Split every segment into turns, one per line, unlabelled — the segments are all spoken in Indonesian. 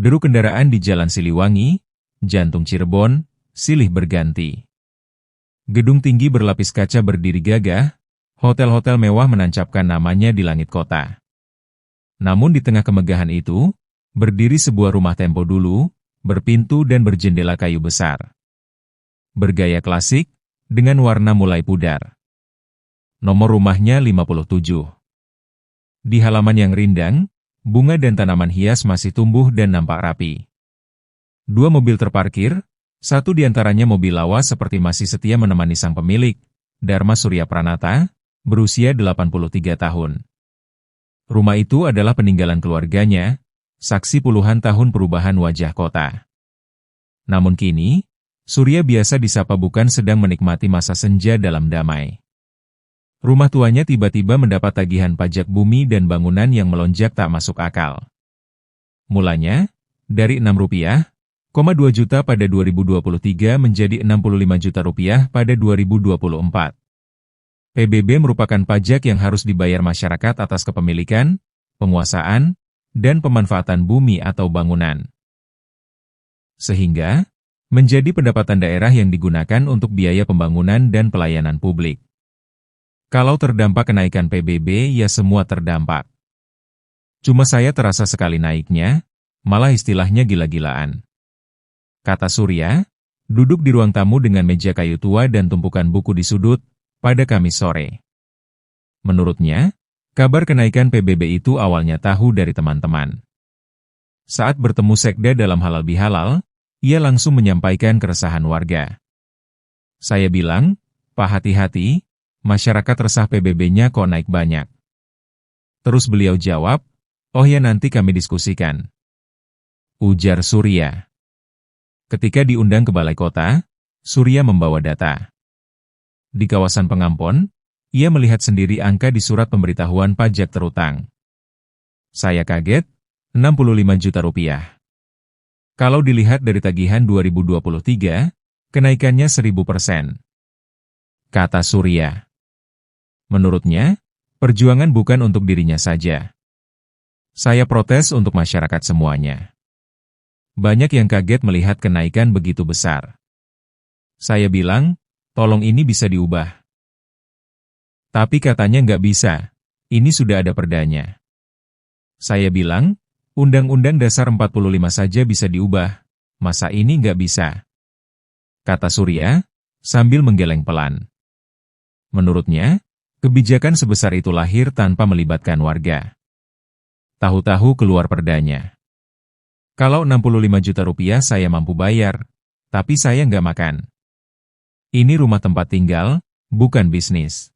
Deru kendaraan di Jalan Siliwangi, Jantung Cirebon, silih berganti. Gedung tinggi berlapis kaca berdiri gagah, hotel-hotel mewah menancapkan namanya di langit kota. Namun di tengah kemegahan itu, berdiri sebuah rumah tempo dulu, berpintu dan berjendela kayu besar. Bergaya klasik, dengan warna mulai pudar. Nomor rumahnya 57. Di halaman yang rindang, bunga dan tanaman hias masih tumbuh dan nampak rapi. 2 mobil terparkir, satu di antaranya mobil lawas seperti masih setia menemani sang pemilik, Dharma Surya Pranata, berusia 83 tahun. Rumah itu adalah peninggalan keluarganya, saksi puluhan tahun perubahan wajah kota. Namun kini, Surya biasa disapa bukan sedang menikmati masa senja dalam damai. Rumah tuanya tiba-tiba mendapat tagihan pajak bumi dan bangunan yang melonjak tak masuk akal. Mulanya, dari Rp6,2 juta pada 2023 menjadi Rp65 juta pada 2024. PBB merupakan pajak yang harus dibayar masyarakat atas kepemilikan, penguasaan, dan pemanfaatan bumi atau bangunan. Sehingga, menjadi pendapatan daerah yang digunakan untuk biaya pembangunan dan pelayanan publik. Kalau terdampak kenaikan PBB, ya semua terdampak. Cuma saya terasa sekali naiknya, malah istilahnya gila-gilaan. Kata Surya, duduk di ruang tamu dengan meja kayu tua dan tumpukan buku di sudut, pada Kamis sore. Menurutnya, kabar kenaikan PBB itu awalnya tahu dari teman-teman. Saat bertemu sekda dalam halal bihalal, ia langsung menyampaikan keresahan warga. Saya bilang, Pak hati-hati, masyarakat resah PBB-nya kok naik banyak. Terus beliau jawab, oh ya nanti kami diskusikan. Ujar Surya. Ketika diundang ke Balai Kota, Surya membawa data. Di kawasan Pengampon, ia melihat sendiri angka di surat pemberitahuan pajak terutang. Saya kaget, Rp65 juta. Kalau dilihat dari tagihan 2023, kenaikannya 1000%. Kata Surya. Menurutnya, perjuangan bukan untuk dirinya saja. Saya protes untuk masyarakat semuanya. Banyak yang kaget melihat kenaikan begitu besar. Saya bilang, tolong ini bisa diubah. Tapi katanya nggak bisa, ini sudah ada perdanya. Saya bilang, Undang-Undang Dasar 45 saja bisa diubah, masa ini nggak bisa? Kata Surya, sambil menggeleng pelan. Menurutnya, kebijakan sebesar itu lahir tanpa melibatkan warga. Tahu-tahu keluar perdanya. Kalau Rp65 juta saya mampu bayar, tapi saya nggak makan. Ini rumah tempat tinggal, bukan bisnis.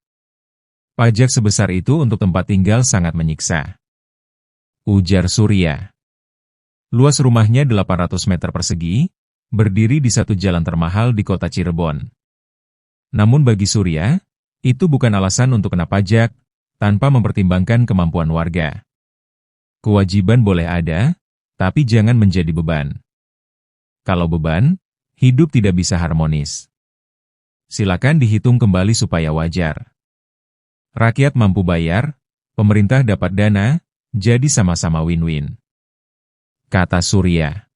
Pajak sebesar itu untuk tempat tinggal sangat menyiksa. Ujar Surya. Luas rumahnya 800 meter persegi, berdiri di satu jalan termahal di kota Cirebon. Namun bagi Surya, itu bukan alasan untuk kena pajak, tanpa mempertimbangkan kemampuan warga. Kewajiban boleh ada, tapi jangan menjadi beban. Kalau beban, hidup tidak bisa harmonis. Silakan dihitung kembali supaya wajar. Rakyat mampu bayar, pemerintah dapat dana, jadi sama-sama win-win. Kata Surya.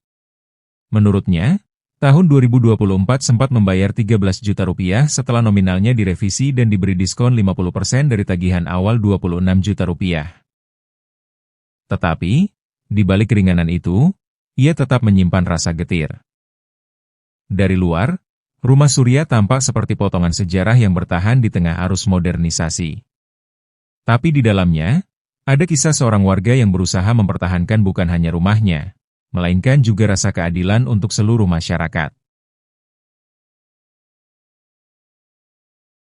Menurutnya, tahun 2024 sempat membayar Rp13 juta setelah nominalnya direvisi dan diberi diskon 50% dari tagihan awal Rp26 juta. Tetapi, di balik keringanan itu, ia tetap menyimpan rasa getir. Dari luar, rumah Surya tampak seperti potongan sejarah yang bertahan di tengah arus modernisasi. Tapi di dalamnya, ada kisah seorang warga yang berusaha mempertahankan bukan hanya rumahnya, melainkan juga rasa keadilan untuk seluruh masyarakat.